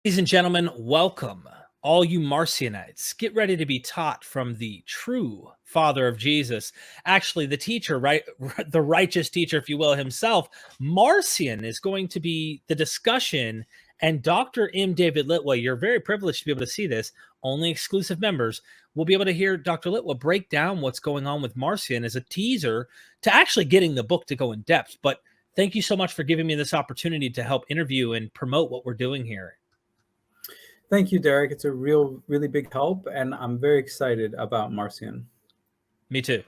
Ladies and gentlemen, welcome, all you Marcionites. Get ready to be taught from the true father of Jesus. Actually, the teacher, right, the righteous teacher, if you will, himself. Marcion is going to be the discussion, and Dr. M. David Litwa, you're very privileged to be able to see this. Only exclusive members will be able to hear Dr. Litwa break down what's going on with Marcion as a teaser to actually getting the book to go in depth. But thank you so much for giving me this opportunity to help interview and promote what we're doing here. Thank you, Derek. It's a really big help, and I'm very excited about Marcion. Me too.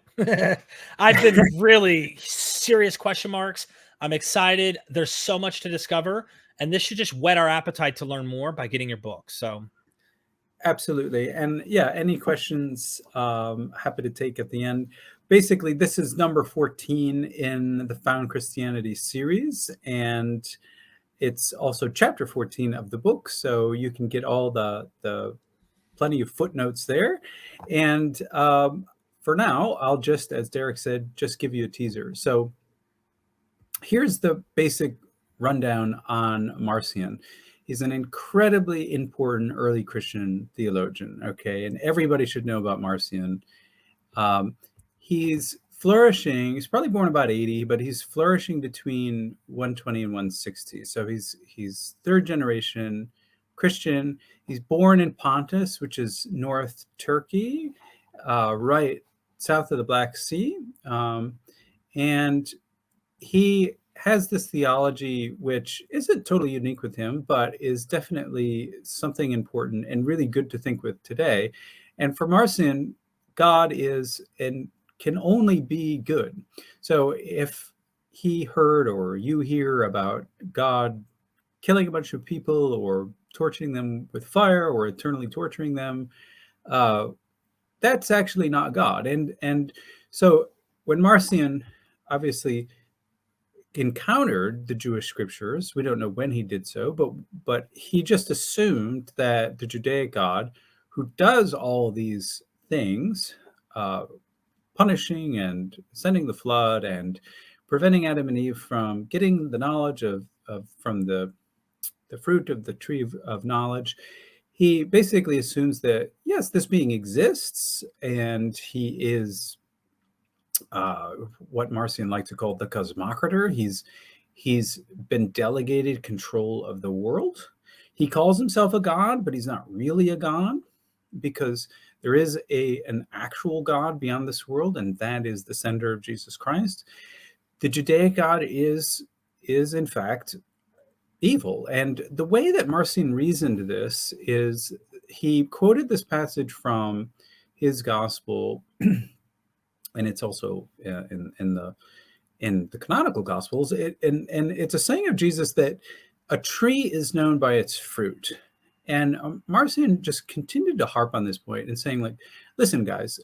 I've been really serious question marks. I'm excited. There's so much to discover, and this should just whet our appetite to learn more by getting your book. So, Absolutely. And yeah, any questions, happy to take at the end. Basically, this is number 14 in the Found Christianities series, and it's also chapter 14 of the book, so you can get all the plenty of footnotes there. And for now, I'll just, as Derek said, just give you a teaser. So here's the basic rundown on Marcion. He's an incredibly important early Christian theologian, okay? And everybody should know about Marcion. He's flourishing, he's probably born about 80, but he's flourishing between 120 and 160. So he's third generation Christian. He's born in Pontus, which is North Turkey, right south of the Black Sea. And he has this theology which isn't totally unique with him, but is definitely something important and really good to think with today. And for Marcion, God is and can only be good. So if he heard or you hear about God killing a bunch of people or torturing them with fire or eternally torturing them, that's actually not God. And so when Marcion obviously encountered the Jewish scriptures, we don't know when he did so, but he just assumed that the Judaic God, who does all these things, punishing and sending the flood and preventing Adam and Eve from getting the knowledge from the fruit of the tree of knowledge, he basically assumes that, yes, this being exists, and he is what Marcion liked to call the cosmocrator. He's been delegated control of the world. He calls himself a god, but he's not really a god, because there is an actual God beyond this world, and that is the sender of Jesus Christ. The Judaic God is in fact evil. And the way that Marcion reasoned this is he quoted this passage from his gospel, and it's also in the canonical gospels. And it's a saying of Jesus that a tree is known by its fruit. And Marcion just continued to harp on this point and saying, like, listen, guys,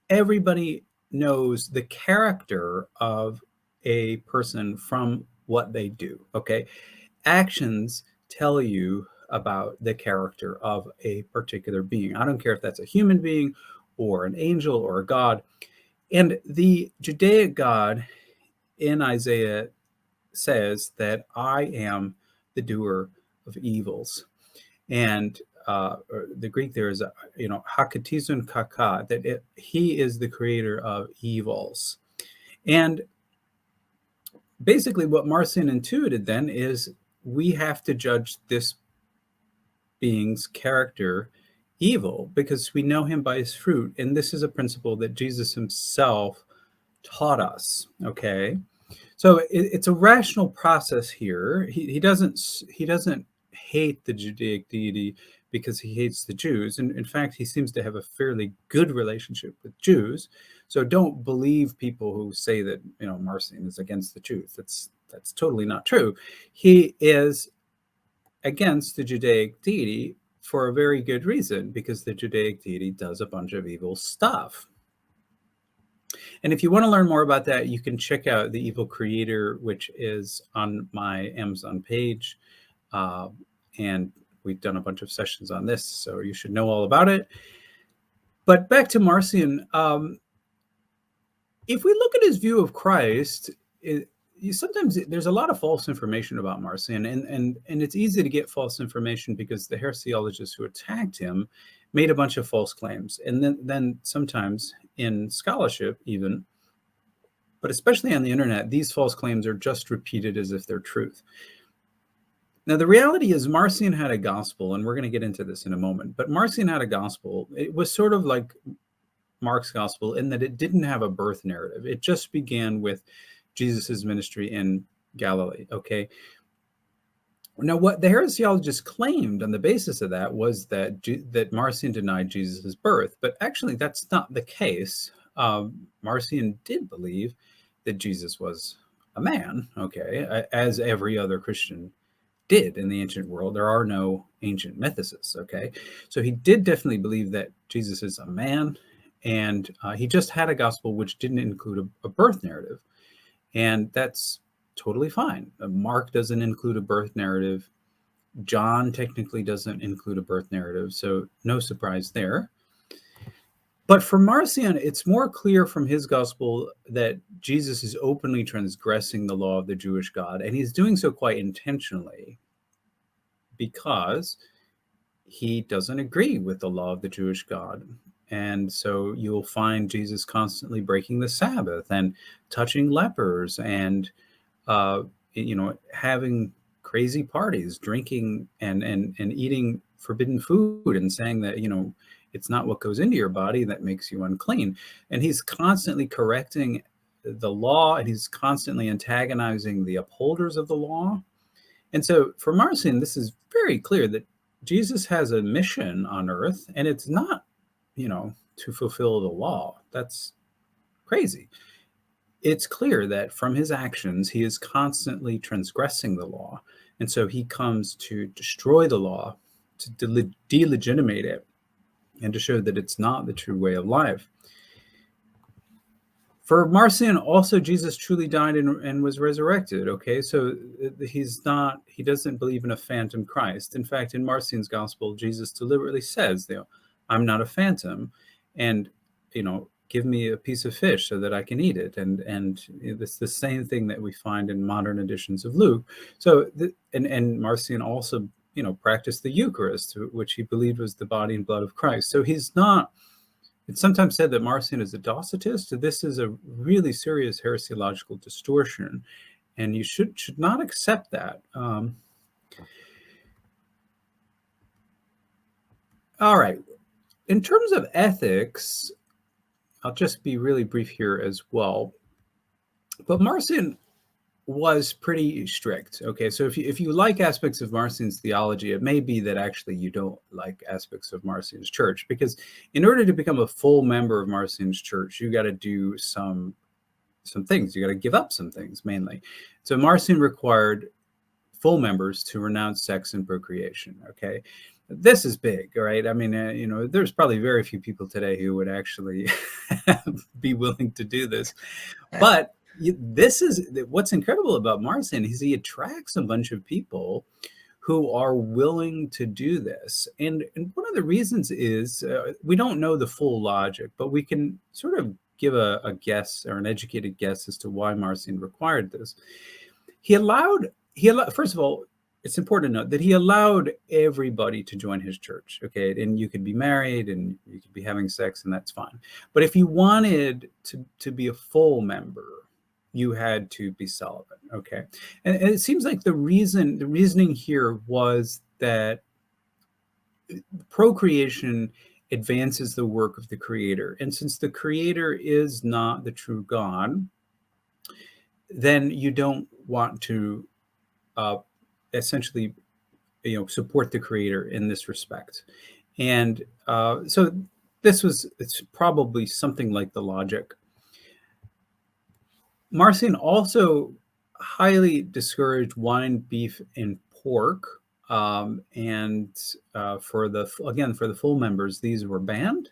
everybody knows the character of a person from what they do, okay? Actions tell you about the character of a particular being. I don't care if that's a human being or an angel or a god. And the Judaic God in Isaiah says that I am the doer of evils. And the Greek there is, hakatizun kaka, that he is the creator of evils. And basically what Marcion intuited then is we have to judge this being's character evil because we know him by his fruit. And this is a principle that Jesus himself taught us, okay? So it's a rational process here. He doesn't hate the Judaic deity because he hates the Jews. And in fact, he seems to have a fairly good relationship with Jews. So don't believe people who say that, Marcion is against the Jews. That's totally not true. He is against the Judaic deity for a very good reason, because the Judaic deity does a bunch of evil stuff. And if you want to learn more about that, you can check out The Evil Creator, which is on my Amazon page. And we've done a bunch of sessions on this, so you should know all about it. But back to Marcion, if we look at his view of Christ, sometimes there's a lot of false information about Marcion, and it's easy to get false information because the heresiologists who attacked him made a bunch of false claims, and then sometimes in scholarship even, but especially on the internet, these false claims are just repeated as if they're truth. Now, the reality is Marcion had a gospel, and we're going to get into this in a moment, but Marcion had a gospel. It was sort of like Mark's gospel in that it didn't have a birth narrative. It just began with Jesus's ministry in Galilee, okay? Now, what the heresiologists claimed on the basis of that was that Marcion denied Jesus' birth, but actually that's not the case. Marcion did believe that Jesus was a man, okay, as every other Christian did in the ancient world. There are no ancient mythicists, okay? So he did definitely believe that Jesus is a man, and he just had a gospel which didn't include a birth narrative, and that's totally fine. Mark doesn't include a birth narrative. John technically doesn't include a birth narrative, so no surprise there. But for Marcion, it's more clear from his gospel that Jesus is openly transgressing the law of the Jewish God, and he's doing so quite intentionally because he doesn't agree with the law of the Jewish God. And so you'll find Jesus constantly breaking the Sabbath and touching lepers and, having crazy parties, drinking and eating forbidden food and saying that, it's not what goes into your body that makes you unclean. And he's constantly correcting the law, and he's constantly antagonizing the upholders of the law. And so for Marcion, this is very clear that Jesus has a mission on earth, and it's not, to fulfill the law. That's crazy. It's clear that from his actions, he is constantly transgressing the law. And so he comes to destroy the law, to delegitimate it, and to show that it's not the true way of life. For Marcion, also, Jesus truly died and was resurrected, okay? So he doesn't believe in a phantom Christ. In fact, in Marcion's gospel, Jesus deliberately says, I'm not a phantom, and, give me a piece of fish so that I can eat it. And it's the same thing that we find in modern editions of Luke. So, and Marcion also, practiced the Eucharist, which he believed was the body and blood of Christ. So he's not. It's sometimes said that Marcion is a Docetist. This is a really serious heresiological distortion, and you should not accept that. All right. In terms of ethics, I'll just be really brief here as well. But Marcion was pretty strict. Okay, so if you like aspects of Marcion's theology, it may be that actually you don't like aspects of Marcion's church, because in order to become a full member of Marcion's church, you got to do some things. You got to give up some things, mainly. So Marcion required full members to renounce sex and procreation. Okay, this is big, right? I mean, there's probably very few people today who would actually be willing to do this, but this is what's incredible about Marcion is he attracts a bunch of people who are willing to do this. And one of the reasons is we don't know the full logic, but we can sort of give a guess or an educated guess as to why Marcion required this. He allowed, first of all, it's important to note that he allowed everybody to join his church, okay? And you could be married and you could be having sex, and that's fine. But if you wanted to be a full member, you had to be celibate, okay? And it seems like the reasoning here was that procreation advances the work of the Creator. And since the Creator is not the true God, then you don't want to essentially, support the Creator in this respect. And so it's probably something like the logic. Marcion also highly discouraged wine, beef, and pork. And for the full members, these were banned.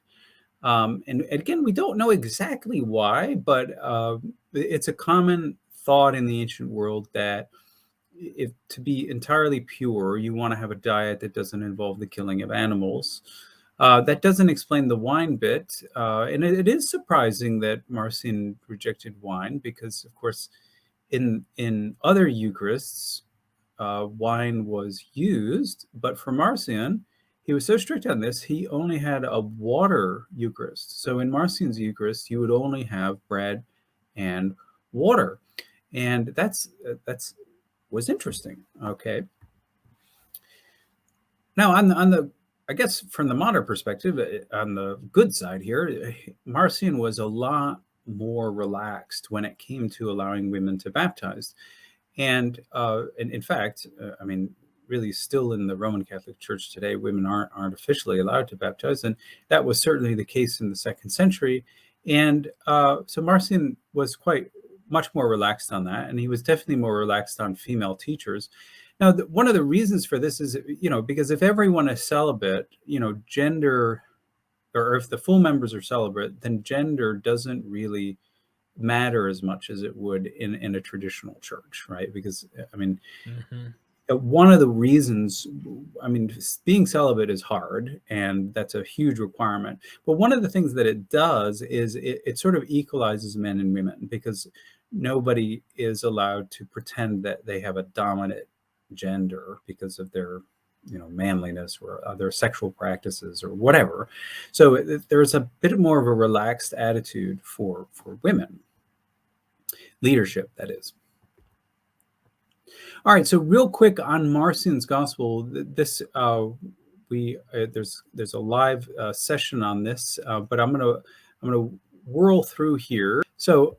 And again, we don't know exactly why, but it's a common thought in the ancient world that if to be entirely pure, you want to have a diet that doesn't involve the killing of animals. That doesn't explain the wine bit. And it is surprising that Marcion rejected wine because, of course, in other Eucharists, wine was used, but for Marcion, he was so strict on this, he only had a water Eucharist. So in Marcion's Eucharist, you would only have bread and water, and that's was interesting. Okay. Now on the I guess from the modern perspective, on the good side here, Marcion was a lot more relaxed when it came to allowing women to baptize. And in fact, I mean, really still in the Roman Catholic Church today, women aren't officially allowed to baptize. And that was certainly the case in the 2nd century. And so Marcion was quite much more relaxed on that. And he was definitely more relaxed on female teachers. Now, one of the reasons for this is, because if everyone is celibate, gender, or if the full members are celibate, then gender doesn't really matter as much as it would in a traditional church, right? Because, I mean, one of the reasons, I mean, being celibate is hard, and that's a huge requirement. But one of the things that it does is it sort of equalizes men and women, because nobody is allowed to pretend that they have a dominant gender because of their manliness or other sexual practices or whatever. So there's a bit more of a relaxed attitude for women leadership, that is. All right, so real quick on Marcion's Gospel, this there's a live session on this, but I'm gonna whirl through here. So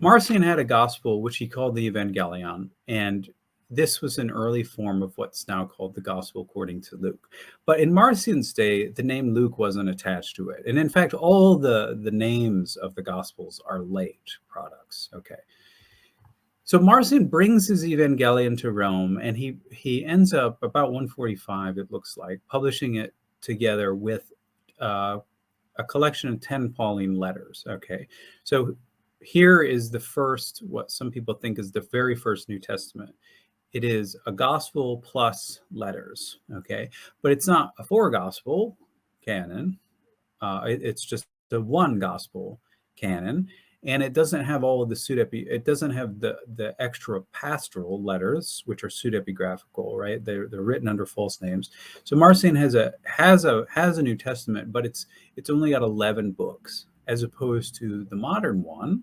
Marcion had a gospel which he called the Evangelion, and this was an early form of what's now called the Gospel according to Luke. But in Marcion's day, the name Luke wasn't attached to it. And in fact, all the names of the Gospels are late products. Okay. So Marcion brings his Evangelion to Rome, and he ends up about 145, it looks like, publishing it together with a collection of 10 Pauline letters. Okay. So here is the first, what some people think is the very first New Testament. It is a gospel plus letters, okay? But it's not a 4-gospel canon. It's just the 1 gospel canon, and it doesn't have all of the it doesn't have the extra pastoral letters, which are pseudepigraphical, right? They're written under false names. So Marcion has a New Testament, but it's only got 11 books, as opposed to the modern one,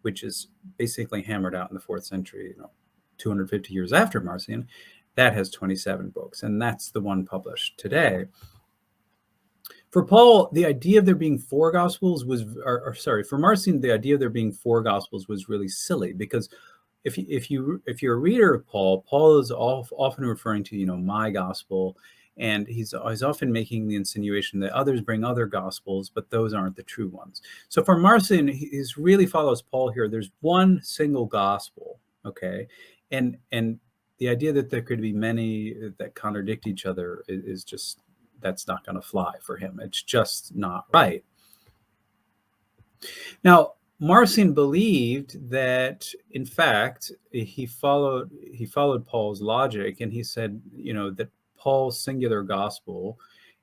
which is basically hammered out in the 4th century, 250 years after Marcion, that has 27 books, and that's the one published today. For Paul, the idea of there being 4 gospels was, for Marcion, the idea of there being 4 gospels was really silly, because if you're a reader of Paul is often referring to, my gospel, and he's often making the insinuation that others bring other gospels, but those aren't the true ones. So for Marcion, he really follows Paul here. There's one single gospel, okay? And the idea that there could be many that contradict each other is just, that's not going to fly for him. It's just not right. Now, Marcion believed that, in fact, he followed Paul's logic, and he said, that Paul's singular gospel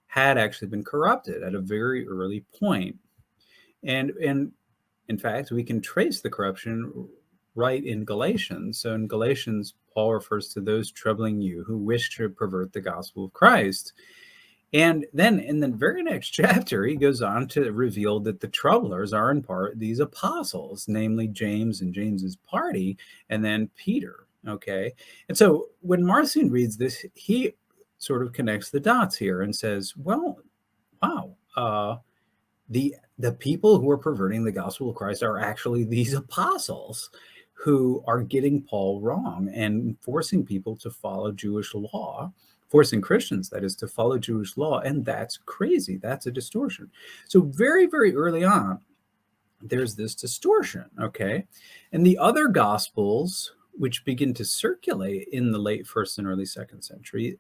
had actually been corrupted at a very early point. And in fact, we can trace the corruption right in Galatians. So in Galatians, Paul refers to those troubling you who wish to pervert the gospel of Christ. And then in the very next chapter, he goes on to reveal that the troublers are in part these apostles, namely James and James's party, and then Peter. Okay. And so when Marcion reads this, he sort of connects the dots here and says, well, wow, the people who are perverting the gospel of Christ are actually these apostles who are getting Paul wrong and forcing people to follow Jewish law, forcing Christians, that is, to follow Jewish law. And that's crazy. That's a distortion. So very, very early on, there's this distortion, okay? And the other gospels, which begin to circulate in the late 1st and early 2nd century,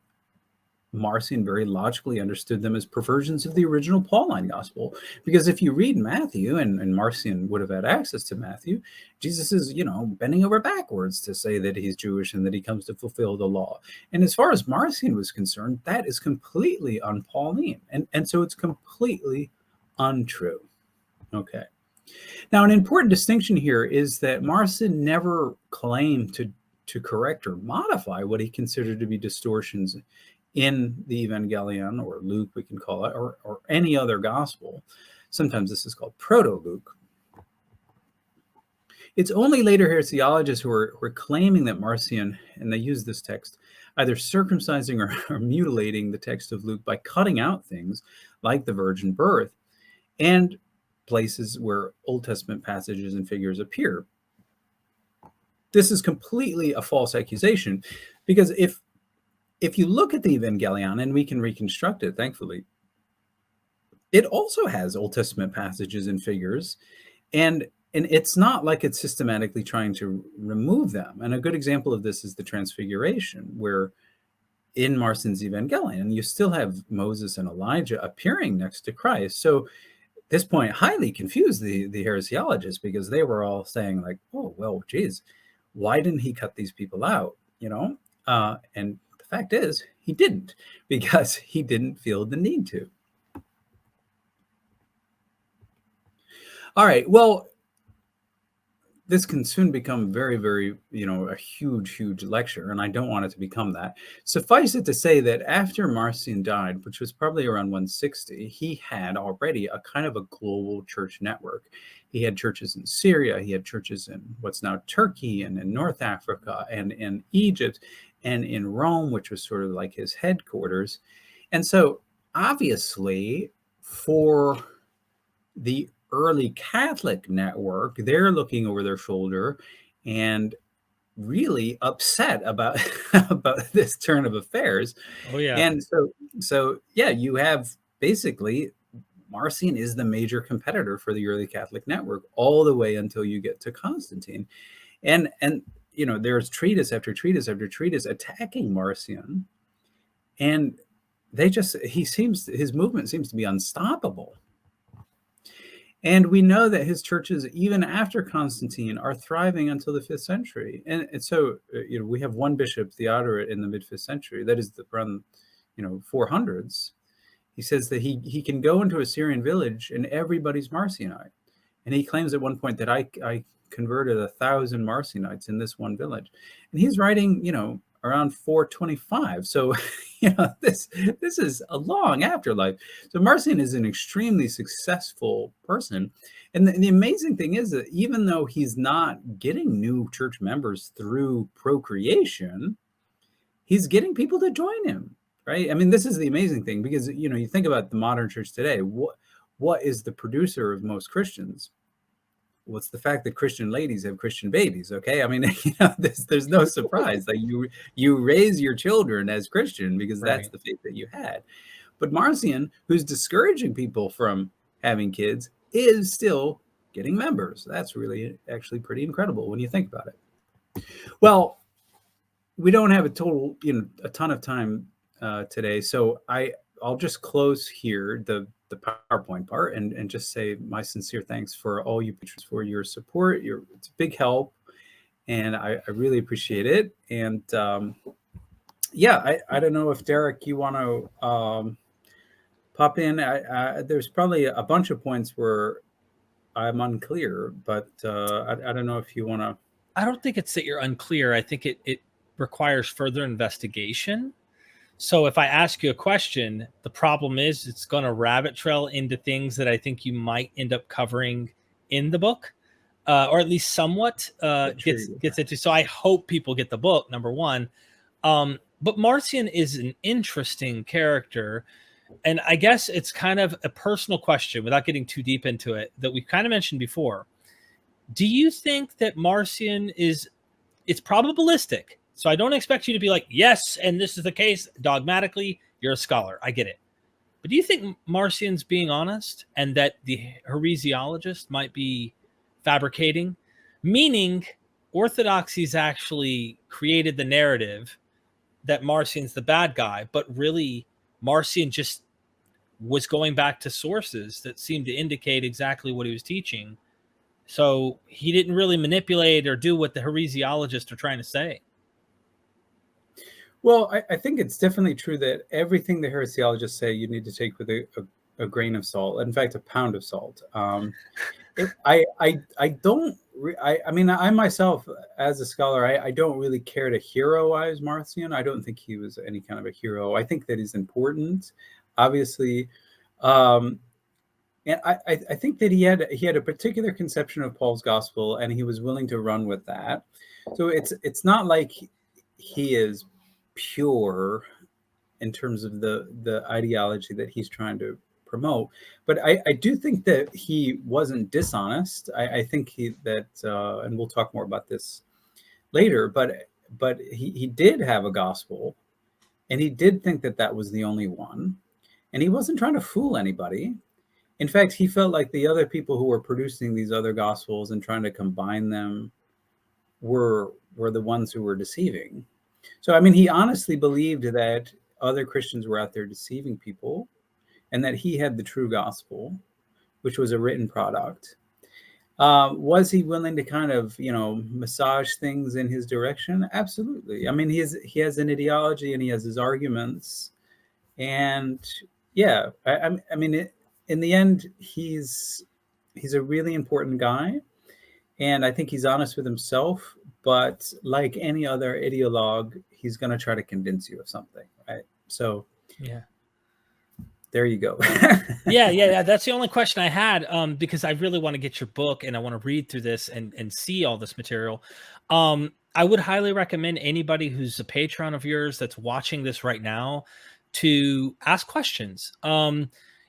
Marcion very logically understood them as perversions of the original Pauline gospel. Because if you read Matthew, and Marcion would have had access to Matthew, Jesus is, bending over backwards to say that he's Jewish and that he comes to fulfill the law. And as far as Marcion was concerned, that is completely un-Pauline. And so it's completely untrue. Okay. Now, an important distinction here is that Marcion never claimed to correct or modify what he considered to be distortions in the Evangelion, or Luke, we can call it, or any other gospel. Sometimes this is called Proto-Luke. It's only later heresiologists who are claiming that Marcion, and they use this text, either circumcising or mutilating the text of Luke by cutting out things like the virgin birth and places where Old Testament passages and figures appear. This is completely a false accusation, because if you look at the Evangelion, and we can reconstruct it, thankfully, it also has Old Testament passages and figures, and it's not like it's systematically trying to remove them. And a good example of this is the Transfiguration, where in Marcion's Evangelion, you still have Moses and Elijah appearing next to Christ. So this point highly confused the heresiologists, because they were all saying like, oh, well, geez, why didn't he cut these people out? And the fact is, he didn't, because he didn't feel the need to. All right, well, this can soon become very, very, a huge lecture, and I don't want it to become that. Suffice it to say that after Marcion died, which was probably around 160, he had already a kind of a global church network. He had churches in Syria, he had churches in what's now Turkey, and in North Africa, and in Egypt, and in Rome, which was sort of like his headquarters. And so, obviously, for the early Catholic network, they're looking over their shoulder and really upset about this turn of affairs. Oh yeah. And so yeah, you have basically Marcion is the major competitor for the early Catholic network all the way until you get to Constantine. And there's treatise after treatise after treatise attacking Marcion, and his movement seems to be unstoppable. And we know that his churches, even after Constantine, are thriving until the 5th century. And so, we have one bishop, Theodoret, in the mid-5th century. That is around, 400s. He says that he can go into a Syrian village and everybody's Marcionite. And he claims at one point that I converted 1,000 Marcionites in this one village. And he's writing, around 425. So, this is a long afterlife. So Marcion is an extremely successful person. And the amazing thing is that even though he's not getting new church members through procreation, he's getting people to join him, right? I mean, this is the amazing thing, because, you think about the modern church today, what is the producer of most Christians? What's the fact that Christian ladies have Christian babies? Okay, I mean, there's no surprise. Like you raise your children as Christian because that's the faith that you had. But Marcion, who's discouraging people from having kids, is still getting members. That's really actually pretty incredible when you think about it. Well, we don't have a ton of time today, so I'll just close here the PowerPoint part and just say my sincere thanks for all you patrons for your support. It's a big help, and I really appreciate it. And I don't know if Derek, you want to pop in. There's probably a bunch of points where I'm unclear, but I don't know if you want to. I don't think it's that you're unclear. I think it requires further investigation. So if I ask you a question, the problem is it's going to rabbit trail into things that I think you might end up covering in the book, or at least somewhat gets into. So I hope people get the book, number one. But Marcion is an interesting character. And I guess it's kind of a personal question without getting too deep into it that we've kind of mentioned before. Do you think that Marcion it's probabilistic? So I don't expect you to be like, yes, and this is the case dogmatically. You're a scholar. I get it. But do you think Marcion's being honest and that the heresiologist might be fabricating? Meaning orthodoxy's actually created the narrative that Marcion's the bad guy, but really Marcion just was going back to sources that seemed to indicate exactly what he was teaching. So he didn't really manipulate or do what the heresiologists are trying to say. Well, I think it's definitely true that everything the heresiologists say you need to take with a a grain of salt. In fact, a pound of salt. I don't. I mean, I myself, as a scholar, I don't really care to heroize Marcion. I don't think he was any kind of a hero. I think that he's important, obviously, and I think that he had a particular conception of Paul's gospel, and he was willing to run with that. So it's not like he is pure in terms of the ideology that he's trying to promote. But I do think that he wasn't dishonest. I think that, and we'll talk more about this later, but he did have a gospel, and he did think that that was the only one, and he wasn't trying to fool anybody. In fact, he felt like the other people who were producing these other gospels and trying to combine them were the ones who were deceiving. So, I mean, he honestly believed that other Christians were out there deceiving people, and that he had the true gospel, which was a written product. Was he willing to kind of, massage things in his direction? Absolutely. I mean, he has an ideology, and he has his arguments, and yeah, I mean, in the end, he's a really important guy, and I think he's honest with himself. But like any other ideologue, he's going to try to convince you of something, right? So yeah, there you go. yeah. That's the only question I had, because I really want to get your book, and I want to read through this and see all this material. I would highly recommend anybody who's a patron of yours that's watching this right now to ask questions.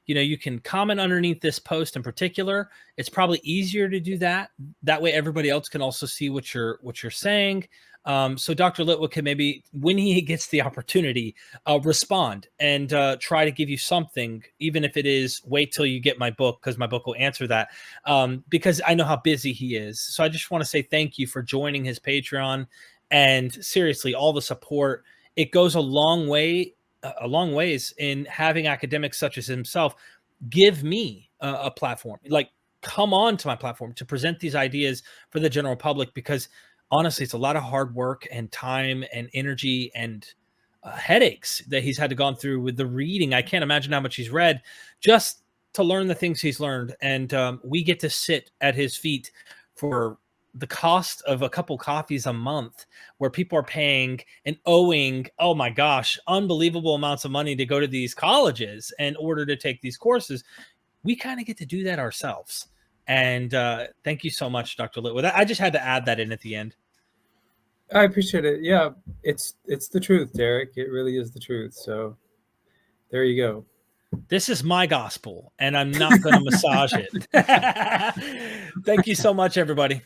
You can comment underneath this post in particular. It's probably easier to do that. That way, everybody else can also see what you're saying. So Dr. Litwood can maybe, when he gets the opportunity, respond and try to give you something, even if it is wait till you get my book, because my book will answer that, because I know how busy he is. So I just want to say thank you for joining his Patreon, and seriously, all the support. It goes a long ways in having academics such as himself give me a platform, like come on to my platform to present these ideas for the general public, because honestly, it's a lot of hard work and time and energy and headaches that he's had to gone through with the reading. I can't imagine how much he's read just to learn the things he's learned. And we get to sit at his feet for the cost of a couple coffees a month, where people are paying and owing, oh my gosh, unbelievable amounts of money to go to these colleges in order to take these courses. We kind of get to do that ourselves. And thank you so much, Dr. Litwood. I just had to add that in at the end. I appreciate it. Yeah, it's the truth, Derek. It really is the truth. So there you go. This is my gospel, and I'm not going to massage it. Thank you so much, everybody.